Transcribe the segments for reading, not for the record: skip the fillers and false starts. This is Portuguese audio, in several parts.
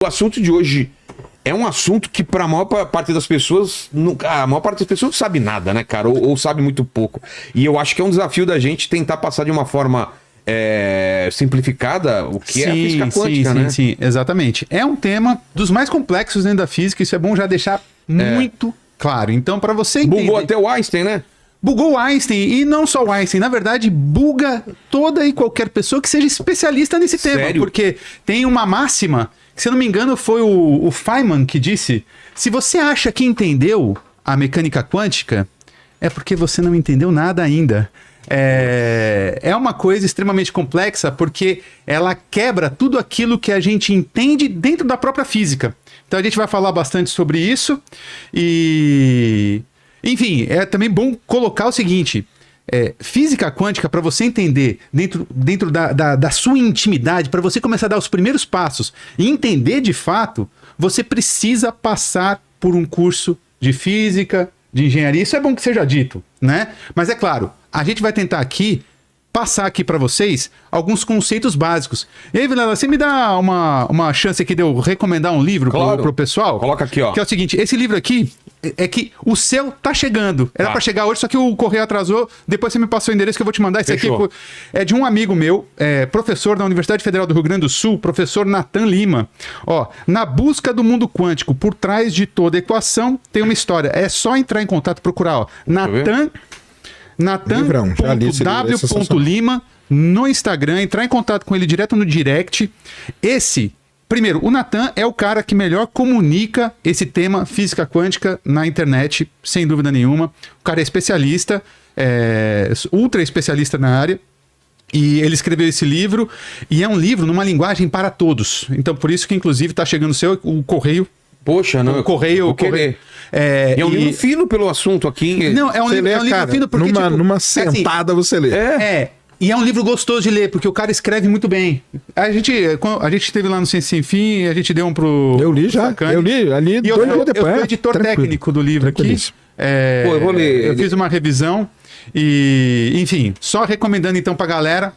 O assunto de hoje é um assunto que para a maior parte das pessoas, a maior parte das pessoas não sabe nada, né, cara? Ou sabe muito pouco. E eu acho que é um desafio da gente tentar passar de uma forma simplificada o que é a física quântica, né? Sim, exatamente. É um tema dos mais complexos dentro da física, isso é bom já deixar muito claro. Então, para você entender... Bugou até o Einstein, né? Bugou o Einstein, e não só o Einstein, na verdade, buga toda e qualquer pessoa que seja especialista nesse tema. Porque tem uma máxima, que, se eu não me engano, foi o Feynman que disse: se você acha que entendeu a mecânica quântica, é porque você não entendeu nada ainda. É uma coisa extremamente complexa, porque ela quebra tudo aquilo que a gente entende dentro da própria física. Então a gente vai falar bastante sobre isso e... Enfim, é também bom colocar o seguinte: física quântica, para você entender dentro da sua intimidade, para você começar a dar os primeiros passos e entender de fato, você precisa passar por um curso de física, de engenharia. Isso é bom que seja dito, né? Mas é claro, a gente vai tentar aqui passar aqui para vocês alguns conceitos básicos. E aí, Vilela, você me dá uma chance aqui de eu recomendar um livro pro pessoal? Coloca aqui, ó. Que é o seguinte: esse livro aqui é que o seu tá chegando. Era para chegar hoje, só que o correio atrasou. Depois você me passou o endereço que eu vou te mandar. Esse aqui é de um amigo meu, professor da Universidade Federal do Rio Grande do Sul, professor Natan Lima. Ó, Na Busca do Mundo Quântico, por trás de toda equação, tem uma história. É só entrar em contato, procurar, ó. Natan.w.lima no Instagram, entrar em contato com ele direto no direct. Primeiro, o Natan é o cara que melhor comunica esse tema física quântica na internet, sem dúvida nenhuma. O cara é especialista, ultra especialista na área. E ele escreveu esse livro, e é um livro numa linguagem para todos. Então, por isso que, inclusive, está chegando o correio. Poxa, não. O correio. É um livro fino pelo assunto aqui. Não, é um livro fino porque... Numa sentada você lê. E é um livro gostoso de ler, porque o cara escreve muito bem. A gente esteve lá no Ciência Sem Fim, a gente deu um pro... Eu li já, eu li ali. E eu sou editor técnico do livro aqui. Eu vou ler. Eu fiz uma revisão e, enfim, só recomendando então pra galera...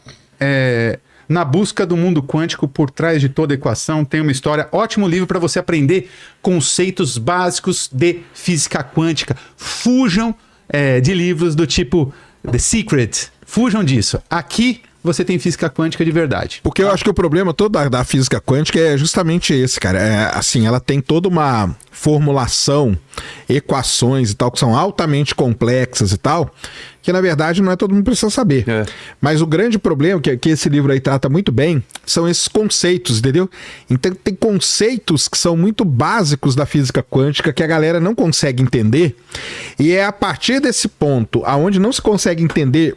Na Busca do Mundo Quântico, por trás de toda equação, tem uma história. Ótimo livro para você aprender conceitos básicos de física quântica. Fujam de livros do tipo The Secret. Fujam disso. Aqui você tem física quântica de verdade. Porque eu acho que o problema todo da física quântica é justamente esse, cara. Assim, ela tem toda uma formulação, equações e tal, que são altamente complexas e tal, que na verdade não é todo mundo precisa saber. Mas o grande problema, que esse livro aí trata muito bem, são esses conceitos, entendeu? Então tem conceitos que são muito básicos da física quântica que a galera não consegue entender, e é a partir desse ponto, aonde não se consegue entender,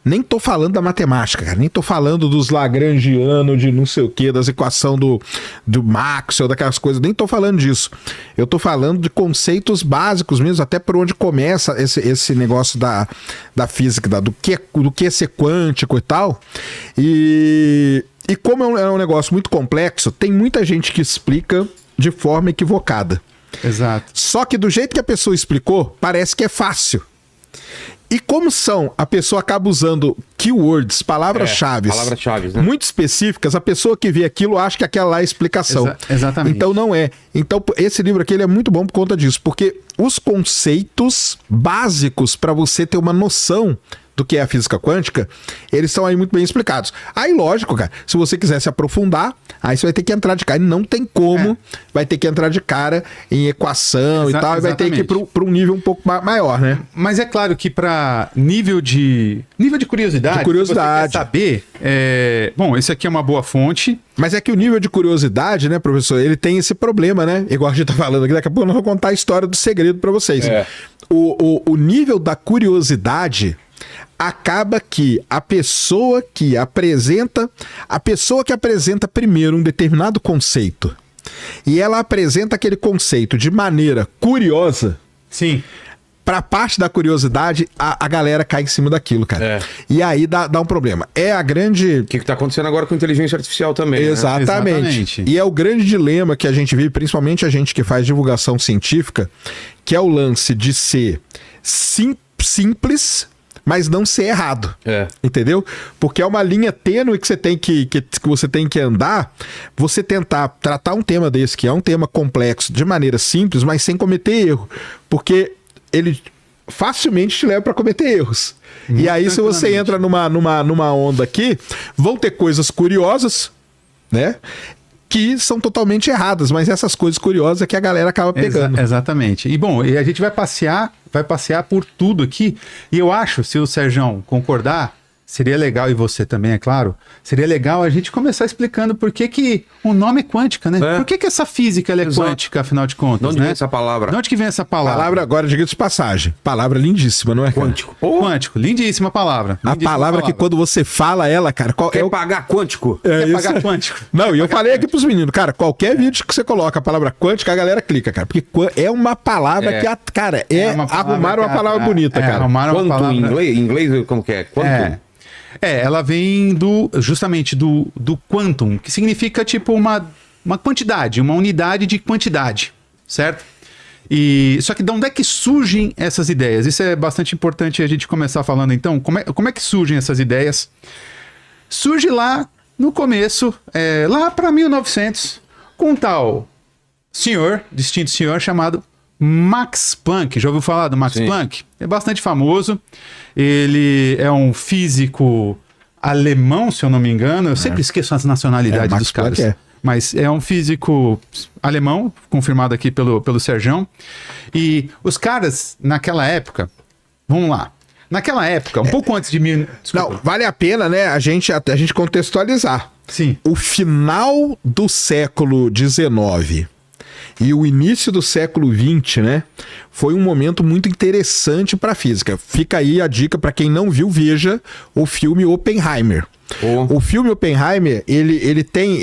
nem tô falando da matemática, cara, nem tô falando dos lagrangianos, de não sei o que, das equações do Maxwell, daquelas coisas, nem tô falando disso. Eu tô falando de conceitos básicos mesmo, até por onde começa esse negócio da física, do que é ser quântico e tal. E como é um negócio muito complexo, tem muita gente que explica de forma equivocada. Exato. Só que do jeito que a pessoa explicou, parece que é fácil. E como a pessoa acaba usando keywords, palavras-chave, né? muito específicas, a pessoa que vê aquilo acha que aquela lá é a explicação. Exatamente. Então não é. Então esse livro aqui ele é muito bom por conta disso, porque os conceitos básicos para você ter uma noção do que é a física quântica, eles são aí muito bem explicados. Aí, lógico, cara, se você quiser se aprofundar, aí você vai ter que entrar de cara. E não tem como, vai ter que entrar de cara em equação e tal, e vai ter que ir para um nível um pouco maior, né? Mas é claro que para nível de curiosidade, se você quer saber, bom, esse aqui é uma boa fonte. Mas é que o nível de curiosidade, né, professor, ele tem esse problema, né? Igual a gente tá falando aqui, daqui a pouco nós vamos contar a história do segredo para vocês. O nível da curiosidade acaba que a pessoa que apresenta primeiro um determinado conceito e ela apresenta aquele conceito de maneira curiosa. Sim. Pra parte da curiosidade, a galera cai em cima daquilo, cara. E aí dá um problema. É a grande... O que tá acontecendo agora com inteligência artificial também, Exatamente. E é o grande dilema que a gente vive, principalmente a gente que faz divulgação científica, que é o lance de ser simples, mas não ser errado. É. Entendeu? Porque é uma linha tênue que você tem que você tem que andar, você tentar tratar um tema desse, que é um tema complexo, de maneira simples, mas sem cometer erro. Porque ele facilmente te leva para cometer erros. Muito e aí, se você entra numa onda aqui, vão ter coisas curiosas, né? Que são totalmente erradas, mas essas coisas curiosas é que a galera acaba pegando. Exatamente. E bom, e a gente vai passear por tudo aqui. E eu acho, se o Serjão concordar, seria legal, e você também, é claro, seria legal a gente começar explicando por que o nome é quântica, né? É. Por que essa física ela é Exato. quântica, afinal de contas, De onde né? vem essa palavra? De onde que vem essa palavra? Palavra agora, diga de passagem. Palavra lindíssima, não é, cara? Quântico. Quântico, lindíssima palavra. A palavra que quando você fala ela, cara, Quer pagar quântico? É Quer isso. pagar quântico. Não, e eu falei aqui pros meninos, cara, qualquer vídeo que você coloca a palavra quântica, a galera clica, cara. Porque é uma palavra É. que, cara, uma palavra arrumaram uma que- palavra bonita, cara. Arrumaram uma Quanto palavra... em inglês? Em inglês, como que é? Quanto? Ela vem justamente do quantum, que significa tipo uma quantidade, uma unidade de quantidade, certo? Só que de onde é que surgem essas ideias? Isso é bastante importante a gente começar falando então. Como é que surgem essas ideias? Surge lá no começo, lá para 1900, com um tal distinto senhor chamado Max Planck. Já ouviu falar do Max Sim. Planck? É bastante famoso. Ele é um físico alemão, se eu não me engano. Eu sempre esqueço as nacionalidades Max dos caras. Planck é. Mas é um físico alemão, confirmado aqui pelo Serjão. E os caras, naquela época... Vamos lá. Naquela época, um pouco antes de... Desculpa. Não, vale a pena, né, a gente contextualizar. Sim. O final do século XIX e o início do século XX, né, foi um momento muito interessante para a física. Fica aí a dica para quem não viu, veja o filme Oppenheimer. O filme Oppenheimer, ele tem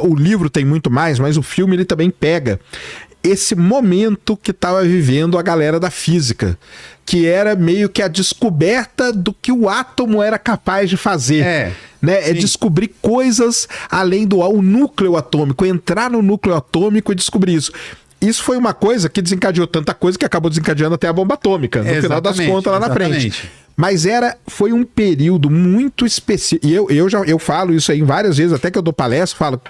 o livro tem muito mais, mas o filme ele também pega esse momento que estava vivendo a galera da física, que era meio que a descoberta do que o átomo era capaz de fazer. Né? É descobrir coisas além do o núcleo atômico, entrar no núcleo atômico e descobrir isso. Isso foi uma coisa que desencadeou tanta coisa que acabou desencadeando até a bomba atômica, no final das contas, lá na frente. Mas foi um período muito específico. E eu falo isso aí várias vezes, até que eu dou palestra, falo.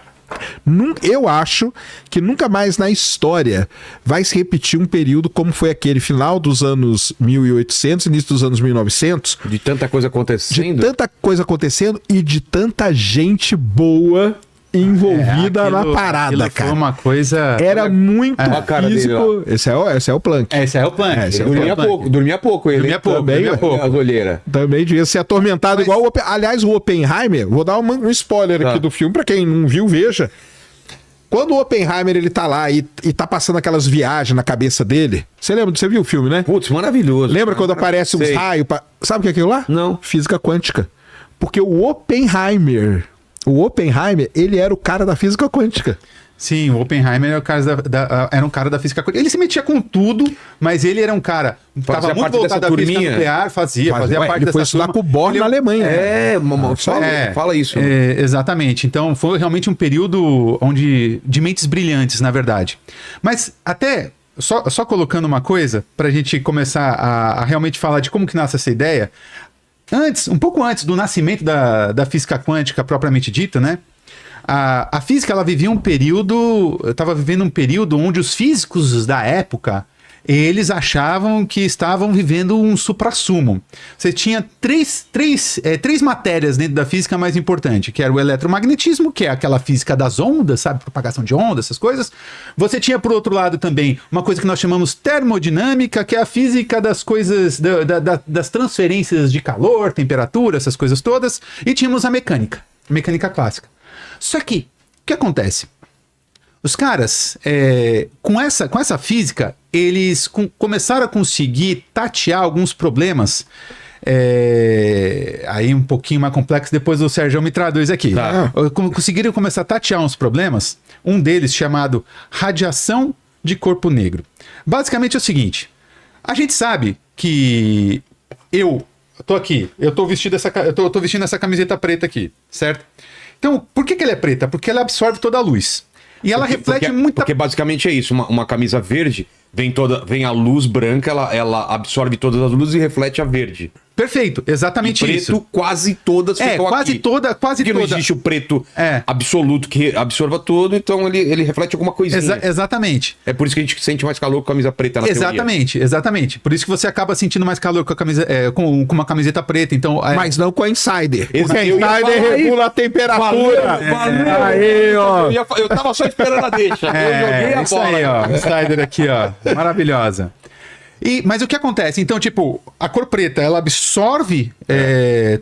Eu acho que nunca mais na história vai se repetir um período como foi aquele final dos anos 1800, início dos anos 1900. De tanta coisa acontecendo. De tanta coisa acontecendo e de tanta gente boa envolvida na parada, cara. Foi uma coisa... Era muito a cara físico. dele, Esse é o Planck. Esse é o Planck. Dormia pouco ele. Dormia pouco, também, dormia pouco. As olheiras. Também devia ser atormentado igual o Aliás, o Oppenheimer, vou dar um spoiler aqui do filme, pra quem não viu, veja. Quando o Oppenheimer ele tá lá e tá passando aquelas viagens na cabeça dele, você viu o filme, né? Putz, maravilhoso. Lembra quando aparece uns Sei. raios? Sabe o que é aquilo lá? Não. Física quântica. Porque o Oppenheimer, ele era o cara da física quântica. Sim, o Oppenheimer era, era um cara da física quântica. Ele se metia com tudo, mas ele era um cara... Fazia Estava muito parte voltado dessa à física turminha? nuclear, fazia parte Ele foi dessa estudar turma. com o Bohr na Alemanha. Fala isso. Exatamente. Então, foi realmente um período de mentes brilhantes, na verdade. Mas até, só colocando uma coisa, para a gente começar a realmente falar de como que nasce essa ideia, um pouco antes do nascimento da física quântica propriamente dita, né? A física, ela estava vivendo um período onde os físicos da época, eles achavam que estavam vivendo um suprassumo. Você tinha três matérias dentro da física mais importante, que era o eletromagnetismo, que é aquela física das ondas, sabe? Propagação de ondas, essas coisas. Você tinha, por outro lado, também uma coisa que nós chamamos termodinâmica, que é a física das coisas, das transferências de calor, temperatura, essas coisas todas. E tínhamos a mecânica clássica. Só que, o que acontece? Os caras, com essa física, eles começaram a conseguir tatear alguns problemas, aí um pouquinho mais complexo, depois o Sérgio me traduz aqui. Tá. Conseguiram começar a tatear uns problemas, um deles chamado radiação de corpo negro. Basicamente é o seguinte, a gente sabe que eu tô vestindo essa camiseta preta aqui, certo? Então, por que ela é preta? Porque ela absorve toda a luz. E ela reflete muita... Porque basicamente é isso. Uma camisa verde, vem a luz branca, ela absorve todas as luzes e reflete a verde. Perfeito, exatamente preto, isso. quase todas ficam quase aqui. toda. Porque não existe o preto absoluto que absorva todo, então ele reflete alguma coisinha. Exatamente. É por isso que a gente sente mais calor com a camisa preta na teoria. Exatamente. Por isso que você acaba sentindo mais calor com a camisa, com uma camiseta preta. Então, Mas não com a Insider. Porque a Eu ia Insider falar regula a temperatura. Valeu. Aí, ó. Eu tava só esperando a deixa. Eu joguei a isso bola. aí, ó. Insider aqui, ó. Maravilhosa. Mas o que acontece? Então, tipo, a cor preta, ela absorve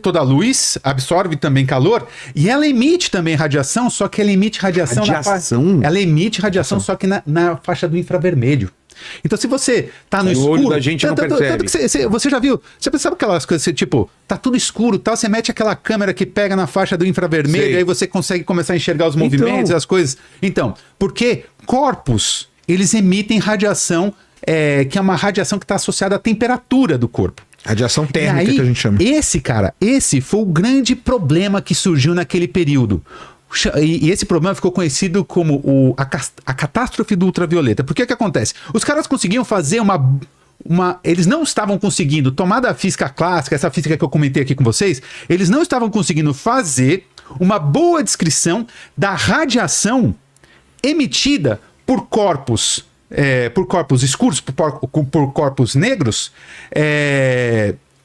toda a luz, absorve também calor, e ela emite também radiação, só que ela emite radiação. Ela emite radiação, só que na faixa do infravermelho. Então, se você tá no escuro... O olho da gente não percebe. Você já viu? Você sabe aquelas coisas, tipo, tá tudo escuro, tal, você mete aquela câmera que pega na faixa do infravermelho, aí você consegue começar a enxergar os movimentos e as coisas. Então, porque corpos, eles emitem radiação, que é uma radiação que está associada à temperatura do corpo. Radiação térmica, aí, que a gente chama. Esse foi o grande problema que surgiu naquele período. E esse problema ficou conhecido como a catástrofe do ultravioleta. Por que acontece? Os caras conseguiam fazer eles não estavam conseguindo, tomada a física clássica, essa física que eu comentei aqui com vocês, eles não estavam conseguindo fazer uma boa descrição da radiação emitida por corpos escuros, por corpos negros,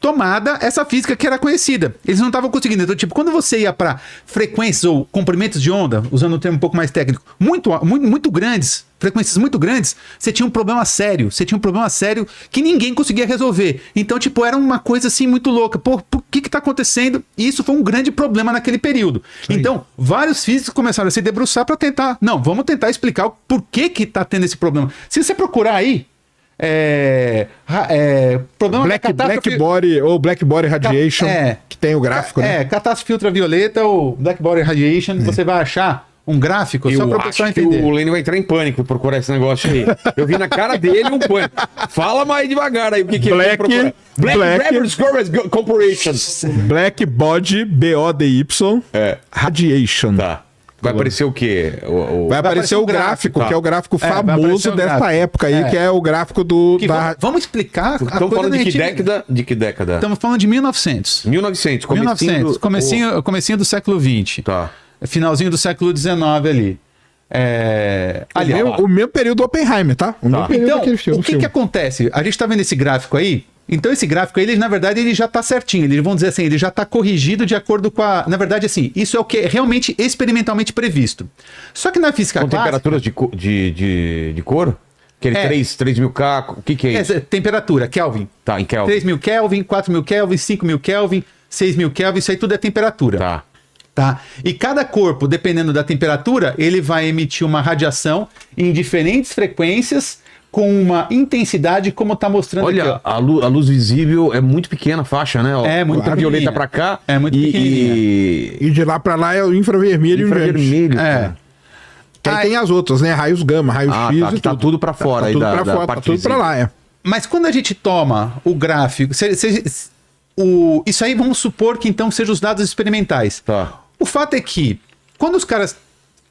tomada essa física que era conhecida. Eles não estavam conseguindo. Então, tipo, quando você ia para frequências ou comprimentos de onda, usando um termo um pouco mais técnico, muito grandes, frequências muito grandes, você tinha um problema sério. Você tinha um problema sério que ninguém conseguia resolver. Então, tipo, era uma coisa assim muito louca. Por que está acontecendo? E isso foi um grande problema naquele período. Sim. Então, vários físicos começaram a se debruçar para tentar... Não, vamos tentar explicar o porquê que está tendo esse problema. Se você procurar aí, problema Black Body ou Black Body Radiation, que tem o gráfico, né? Catástrofe ultravioleta ou Black Body Radiation, você vai achar um gráfico só para o pessoal entender. O Lênin vai entrar em pânico por procurar esse negócio aí. Eu vi na cara dele um pânico. Fala mais devagar aí o que é. Black Records Corporation. Black Body BODY Radiation. Tá. Vai aparecer o quê? Vai aparecer o gráfico, que é o gráfico famoso dessa época aí, que é o gráfico do... Vamos explicar... Estamos falando de que década? De que década? Estamos falando de 1900. 1900, comecinho do século XX. Tá. Finalzinho do século XIX ali. O mesmo período do Oppenheimer, tá? Então, o que acontece? A gente tá vendo esse gráfico aí. Então esse gráfico aí, na verdade, ele já está certinho. Eles vão dizer assim, ele já está corrigido de acordo com a... Na verdade, assim, isso é o que é realmente experimentalmente previsto. Só que na física clássica... temperaturas de cor? Aquele 3.000 K, o que é isso? Temperatura, Kelvin. Tá, em Kelvin. 3.000 Kelvin, 4.000 Kelvin, 5.000 Kelvin, 6.000 Kelvin, isso aí tudo é temperatura. Tá? E cada corpo, dependendo da temperatura, ele vai emitir uma radiação em diferentes frequências, com uma intensidade como está mostrando aqui. Olha, a luz visível é muito pequena a faixa, né? Muito ultravioleta para cá. É muito pequenininha. E de lá para lá é o infravermelho. Infravermelho. Aí tem as outras, né? Raios gama, raios X e tá tudo para fora. Tá tudo para fora, tá tudo para lá, Mas quando a gente toma o gráfico... isso aí vamos supor que então sejam os dados experimentais. Tá. O fato é que, quando os caras,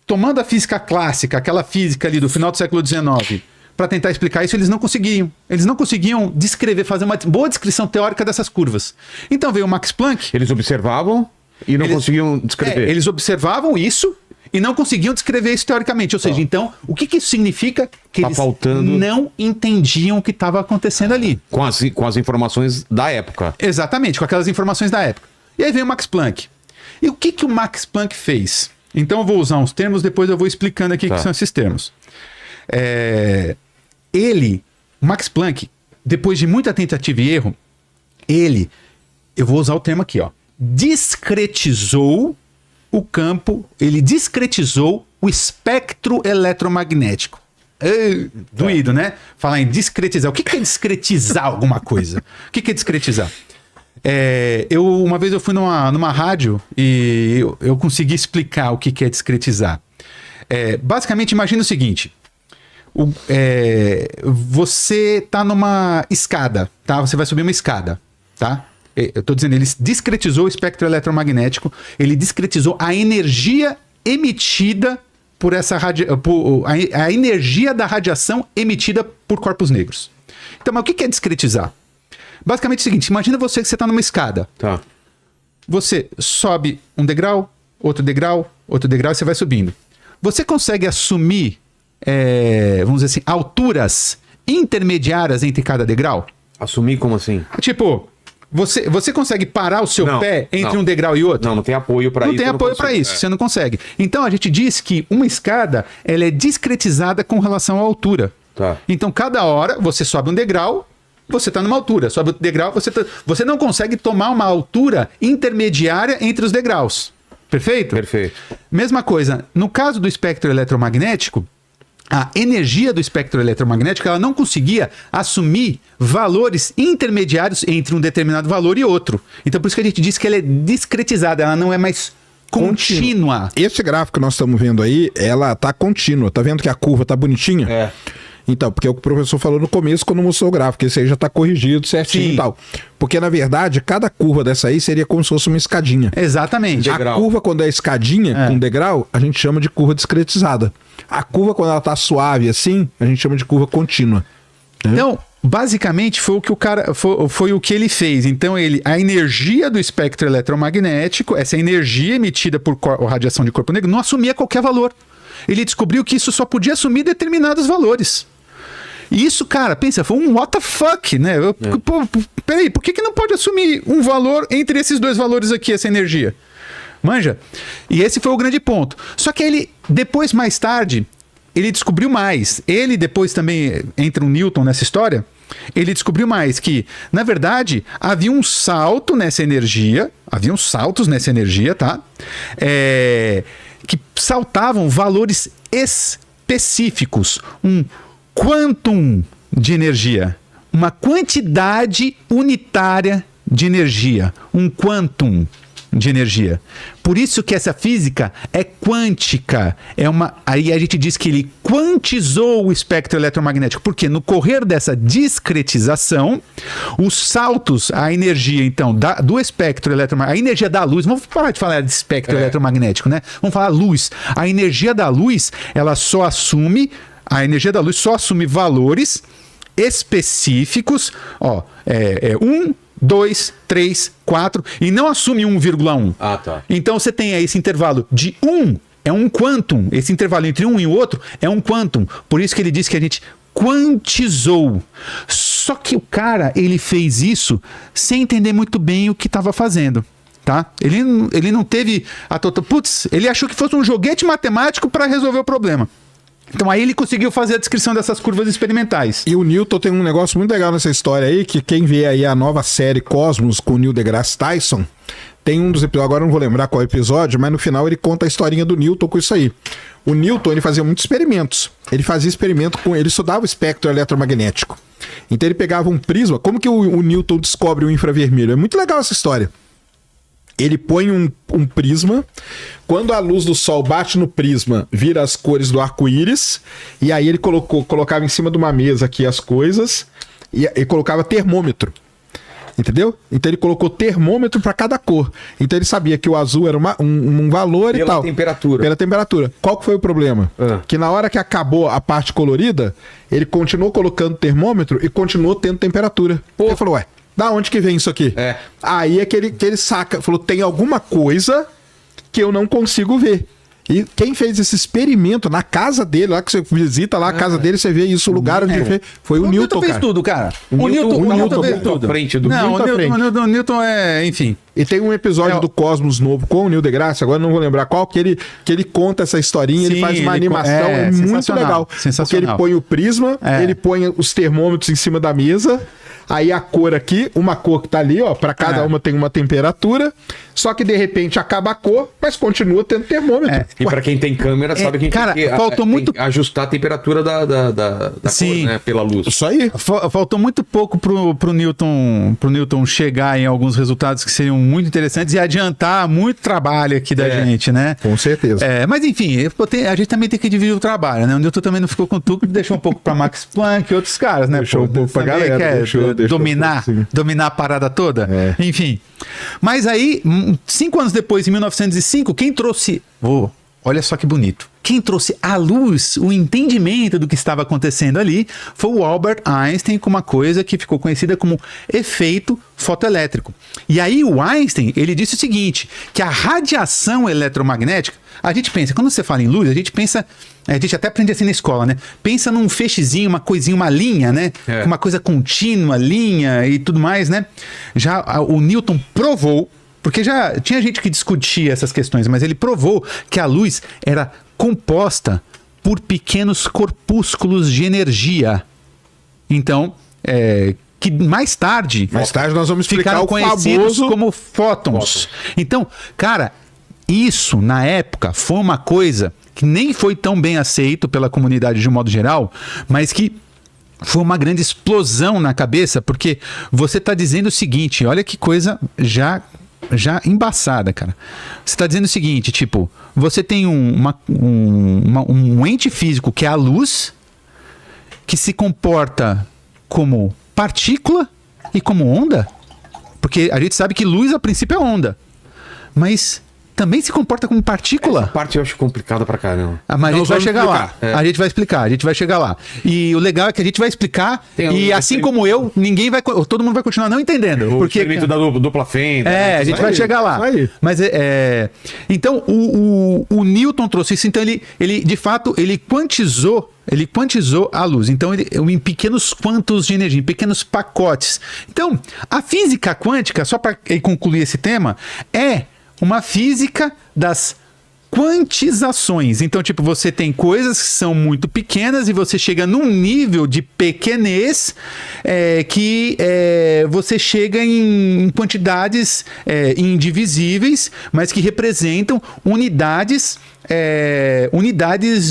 tomando a física clássica, aquela física ali do final do século XIX... para tentar explicar isso, eles não conseguiam. Eles não conseguiam descrever, fazer uma boa descrição teórica dessas curvas. Então veio o Max Planck. Eles observavam e não conseguiam descrever. Eles observavam isso e não conseguiam descrever isso teoricamente. Ou seja, então, o que isso significa? Que eles não entendiam o que estava acontecendo ali. Com as informações da época. Exatamente, com aquelas informações da época. E aí veio o Max Planck. E o que o Max Planck fez? Então eu vou usar uns termos, depois eu vou explicando aqui o que são esses termos. Max Planck, depois de muita tentativa e erro, eu vou usar o termo aqui, discretizou o campo, ele discretizou o espectro eletromagnético. Doído, né? Falar em discretizar. O que é discretizar alguma coisa? O que é discretizar? Uma vez eu fui numa rádio e eu consegui explicar o que é discretizar. Basicamente, imagina o seguinte... você está numa escada, tá? Você vai subir uma escada, tá? Eu estou dizendo, ele discretizou o espectro eletromagnético, ele discretizou a energia emitida por essa a energia da radiação emitida por corpos negros. Então, mas o que é discretizar? Basicamente é o seguinte, imagina você que você tá numa escada. Tá. Você sobe um degrau, outro degrau, e você vai subindo. Você consegue assumir, vamos dizer assim, alturas intermediárias entre cada degrau? Assumir como assim? Tipo, você consegue parar o seu pé entre um degrau e outro? Não tem apoio para isso. Não tem apoio para isso, você não consegue. Então a gente diz que uma escada, ela é discretizada com relação à altura. Tá. Então cada hora você sobe um degrau, você está numa altura. Sobe outro degrau, você não consegue tomar uma altura intermediária entre os degraus. Perfeito? Perfeito. Mesma coisa, no caso do espectro eletromagnético, a energia do espectro eletromagnético ela não conseguia assumir valores intermediários entre um determinado valor e outro. Então por isso que a gente diz que ela é discretizada, ela não é mais contínua. Esse gráfico que nós estamos vendo aí, ela tá contínua. Tá vendo que a curva tá bonitinha? É. Então, porque o professor falou no começo quando mostrou o gráfico, esse aí já tá corrigido certinho Sim. e tal. Porque, na verdade, cada curva dessa aí seria como se fosse uma escadinha. Exatamente. A curva, quando é escadinha, com degrau, a gente chama de curva discretizada. A curva, quando ela tá suave assim, a gente chama de curva contínua. Então, basicamente, foi o que o cara foi o que ele fez. Então, a energia do espectro eletromagnético, essa energia emitida por radiação de corpo negro, não assumia qualquer valor. Ele descobriu que isso só podia assumir determinados valores. E isso, cara, pensa, foi um what the fuck, né? Pô, peraí, por que não pode assumir um valor entre esses dois valores aqui, essa energia? Manja? E esse foi o grande ponto. Só que ele, depois, mais tarde, ele descobriu mais. Ele depois também entra um Newton nessa história. Ele descobriu mais que, na verdade, havia um salto nessa energia. Haviam saltos nessa energia, tá? Que saltavam valores específicos. Um quantum de energia. Uma quantidade unitária de energia. Um quantum de energia. Por isso que essa física é quântica. Aí a gente diz que ele quantizou o espectro eletromagnético. Porque no correr dessa discretização, os saltos, a energia, então, do espectro eletromagnético, a energia da luz, vamos parar de falar de espectro eletromagnético, né? Vamos falar luz. A energia da luz, a energia da luz só assume valores específicos, 1, 2, 3, 4, e não assume 1,1. Ah, tá. Então você tem aí esse intervalo de 1, é um quantum. Esse intervalo entre um e o outro é um quantum. Por isso que ele diz que a gente quantizou. Só que o cara, ele fez isso sem entender muito bem o que estava fazendo. Tá? Ele não teve ele achou que fosse um joguete matemático para resolver o problema. Então aí ele conseguiu fazer a descrição dessas curvas experimentais. E o Newton tem um negócio muito legal nessa história aí, que quem vê aí a nova série Cosmos com o Neil deGrasse Tyson, tem um dos episódios, agora eu não vou lembrar qual episódio, mas no final ele conta a historinha do Newton com isso aí. O Newton, ele fazia muitos experimentos. Ele fazia experimento ele estudava o espectro eletromagnético. Então ele pegava um prisma. Como que o Newton descobre o infravermelho? É muito legal essa história. Ele põe um prisma, quando a luz do sol bate no prisma, vira as cores do arco-íris, e aí ele colocava em cima de uma mesa aqui as coisas, e colocava termômetro, entendeu? Então ele colocou termômetro para cada cor. Então ele sabia que o azul era um valor e tal. Pela temperatura. Qual que foi o problema? Que na hora que acabou a parte colorida, ele continuou colocando termômetro e continuou tendo temperatura. Ele falou, da onde que vem isso aqui? Aí é que ele saca, falou, tem alguma coisa que eu não consigo ver. E quem fez esse experimento na casa dele, lá que você visita lá a casa dele, você vê isso, o lugar onde ele fez, foi o Newton, fez tudo, cara. O Newton fez tudo. O Newton enfim. E tem um episódio do Cosmos novo com o Neil deGrasse, agora não vou lembrar qual, que ele conta essa historinha, ele faz uma animação, muito legal. Porque ele põe o prisma, ele põe os termômetros em cima da mesa, aí a cor aqui, uma cor que tá ali, pra cada uma tem uma temperatura, só que de repente acaba a cor, mas continua tendo termômetro. E pra quem tem câmera, sabe que cara, tem que faltou muito ajustar a temperatura da cor, né, pela luz. Isso aí. Faltou muito pouco pro Newton chegar em alguns resultados que seriam muito interessantes e adiantar muito trabalho aqui da gente, né? Com certeza. Mas enfim, a gente também tem que dividir o trabalho, né? O Newton também não ficou com tudo, deixou um pouco pra Max Planck e outros caras, né? Deixou um pouco pra galera. Deixou dominar a parada toda. Enfim. Mas aí, 5 anos depois, em 1905, quem trouxe... olha só que bonito. quem trouxe à luz o entendimento do que estava acontecendo ali foi o Albert Einstein, com uma coisa que ficou conhecida como efeito fotoelétrico. E aí o Einstein, ele disse o seguinte, que a radiação eletromagnética, a gente pensa, quando você fala em luz, a gente até aprende assim na escola, né? Pensa num feixezinho, uma coisinha, uma linha, né? Uma coisa contínua, linha e tudo mais, né? Já o Newton provou, porque já tinha gente que discutia essas questões, mas ele provou que a luz era composta por pequenos corpúsculos de energia. Então, que mais tarde nós vamos explicar ficaram o conhecidos famoso como fótons. Então, cara, isso na época foi uma coisa que nem foi tão bem aceito pela comunidade de um modo geral, mas que foi uma grande explosão na cabeça, porque você está dizendo o seguinte, olha que coisa já embaçada, cara. Você está dizendo o seguinte, tipo, você tem um ente físico que é a luz, que se comporta como partícula e como onda, porque a gente sabe que luz a princípio é onda, mas também se comporta como partícula. Essa parte eu acho complicada pra caramba. Mas a gente vai chegar lá. A gente vai explicar, a gente vai chegar lá. E o legal é que a gente vai explicar e assim como eu, todo mundo vai continuar não entendendo. O experimento da dupla fenda. A gente vai chegar lá. Mas então o Newton trouxe isso, então ele de fato, ele quantizou a luz. Então, em pequenos quantos de energia, em pequenos pacotes. Então, a física quântica, só para concluir esse tema, é uma física das quantizações. Então, tipo, você tem coisas que são muito pequenas e você chega num nível de pequenez que você chega em quantidades indivisíveis, mas que representam unidades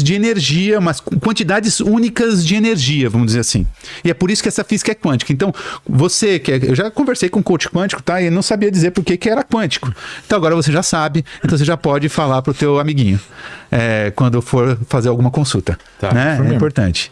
de energia, mas quantidades únicas de energia, vamos dizer assim. E é por isso que essa física é quântica. Então, eu já conversei com um coach quântico, tá? E ele não sabia dizer por que era quântico. Então agora você já sabe, então você já pode falar pro teu amiguinho quando for fazer alguma consulta. Tá, né? É importante.